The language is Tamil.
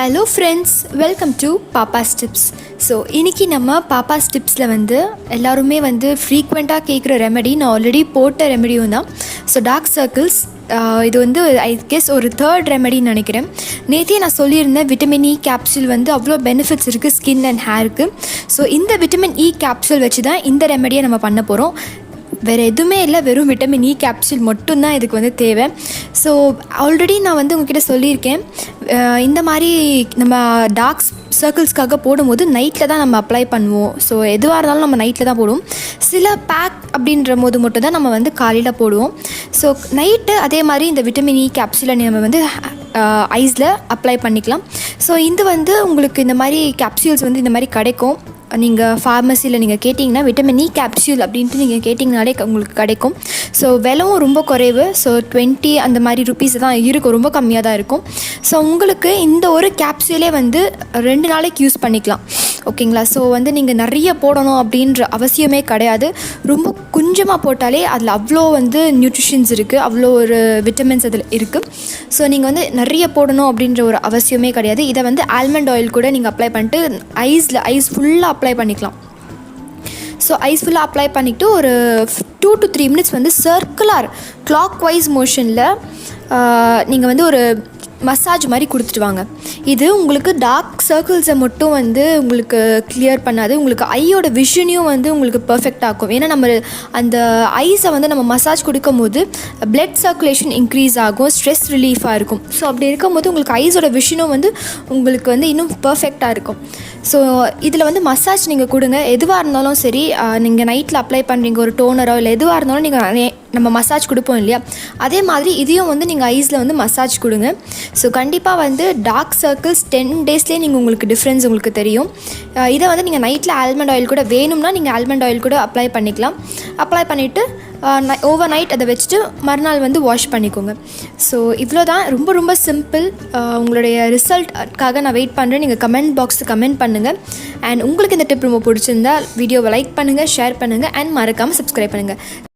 Hello friends, welcome to Papa's tips. So இன்றைக்கி நம்ம பாப்பாஸ் டிப்ஸில் எல்லாருமே ஃப்ரீக்வெண்ட்டாக கேட்குற ரெமெடி, நான் ஆல்ரெடி போட்ட ரெமெடியும் தான். ஸோ டார்க் சர்க்கிள்ஸ், இது ஐ கெஸ் ஒரு தேர்ட் ரெமெடின்னு நினைக்கிறேன். நேற்றே நான் சொல்லியிருந்தேன் விட்டமின் இ கேப்சூல் அவ்வளோ பெனிஃபிட்ஸ் இருக்குது ஸ்கின் அண்ட் ஹேருக்கு. ஸோ இந்த விட்டமின் இ கேப்சூல் வச்சு தான் இந்த ரெமெடியை நம்ம பண்ண போகிறோம். வேறு எதுவுமே இல்லை, வெறும் விட்டமின் இ கேப்சூல் மட்டும்தான் இதுக்கு தேவை. ஸோ ஆல்ரெடி நான் உங்ககிட்ட சொல்லியிருக்கேன், இந்த மாதிரி நம்ம டார்க் சர்க்கிள்ஸ்க்காக போடும்போது நைட்டில் தான் நம்ம அப்ளை பண்ணுவோம். ஸோ எதுவாக இருந்தாலும் நம்ம நைட்டில் தான் போடுவோம். சில பேக் அப்படின்ற போது மட்டும் தான் நம்ம காலையில் போடுவோம். ஸோ நைட்டு அதே மாதிரி இந்த விட்டமின் இ கேப்சூலை நம்ம ஐஸில் அப்ளை பண்ணிக்கலாம். ஸோ இது உங்களுக்கு இந்த மாதிரி கேப்சூல்ஸ் இந்த மாதிரி கிடைக்கும். நீங்கள் ஃபார்மசியில் நீங்கள் கேட்டிங்கன்னா விட்டமின் இ கேப்சூல் அப்படின்ட்டு நீங்கள் கேட்டிங்கனாலே உங்களுக்கு கிடைக்கும். ஸோ விலையும் ரொம்ப குறைவு. ஸோ 20 அந்த மாதிரி ருபீஸ் தான் இருக்கும், ரொம்ப கம்மியாக தான் இருக்கும். ஸோ உங்களுக்கு இந்த ஒரு கேப்சூலே 2 நாளைக்கு யூஸ் பண்ணிக்கலாம். ஓகேங்களா? ஸோ நீங்கள் நிறைய போடணும் அப்படின்ற அவசியமே கிடையாது. ரொம்ப கொஞ்சமாக போட்டாலே அதில் அவ்வளோ நியூட்ரிஷன்ஸ் இருக்குது, அவ்வளோ ஒரு விட்டமின்ஸ் அதில் இருக்குது. ஸோ நீங்கள் நிறைய போடணும் அப்படின்ற ஒரு அவசியமே கிடையாது. இதை ஆல்மண்ட் ஆயில் கூட நீங்கள் அப்ளை பண்ணிட்டு ஐஸ் ஃபுல்லாக அப்ளை பண்ணிக்கலாம். ஸோ ஐஸ் ஃபுல்லாக அப்ளை பண்ணிவிட்டு ஒரு 2 to 3 minutes circular clockwise மோஷனில் நீங்கள் ஒரு மசாஜ் மாதிரி கொடுத்துட்டு வாங்க. இது உங்களுக்கு டார்க் சர்க்கிள்ஸை மட்டும் உங்களுக்கு கிளியர் பண்ணாது, உங்களுக்கு ஐயோட விஷனையும் உங்களுக்கு பர்ஃபெக்டாக இருக்கும். ஏன்னா நம்ம அந்த ஐஸை நம்ம மசாஜ் கொடுக்கும் போது பிளட் சர்க்குலேஷன் இன்க்ரீஸ் ஆகும், ஸ்ட்ரெஸ் ரிலீஃபாக இருக்கும். ஸோ அப்படி இருக்கும்போது உங்களுக்கு ஐஸோட விஷனும் உங்களுக்கு இன்னும் பர்ஃபெக்டாக இருக்கும். ஸோ இதில் மசாஜ் நீங்கள் கொடுங்க. எதுவாக இருந்தாலும் சரி, நீங்கள் நைட்டில் அப்ளை பண்ணுறீங்க ஒரு டோனரோ இல்லை எதுவாக இருந்தாலும் நீங்கள் நம்ம மசாஜ் கொடுப்போம் இல்லையா, அதே மாதிரி இதையும் நீங்கள் ஐஸில் மசாஜ் கொடுங்க. ஸோ கண்டிப்பாக டார்க் சர்க்கிள்ஸ் 10 டேஸ்லேயே உங்களுக்கு டிஃப்ரென்ஸ் உங்களுக்கு தெரியும். இதை நீங்கள் நைட்டில் ஆல்மண்ட் ஆயில் கூட வேணும்னா நீங்கள் ஆல்மண்ட் ஆயில் கூட அப்ளை பண்ணிக்கலாம். அப்ளை பண்ணிவிட்டு ஓவர் நைட் அதை வச்சுட்டு மறுநாள் வாஷ் பண்ணிக்கோங்க. ஸோ இவ்வளோ தான், ரொம்ப ரொம்ப சிம்பிள். உங்களுடைய ரிசல்ட்காக நான் வெயிட் பண்ணுறேன். நீங்கள் கமெண்ட் பாக்ஸில் கமெண்ட் பண்ணுங்கள். அண்ட் உங்களுக்கு இந்த டிப் ரொம்ப பிடிச்சிருந்தால் வீடியோவை லைக் பண்ணுங்கள், ஷேர் பண்ணுங்கள் அண்ட் மறக்காமல் சப்ஸ்கிரைப் பண்ணுங்கள்.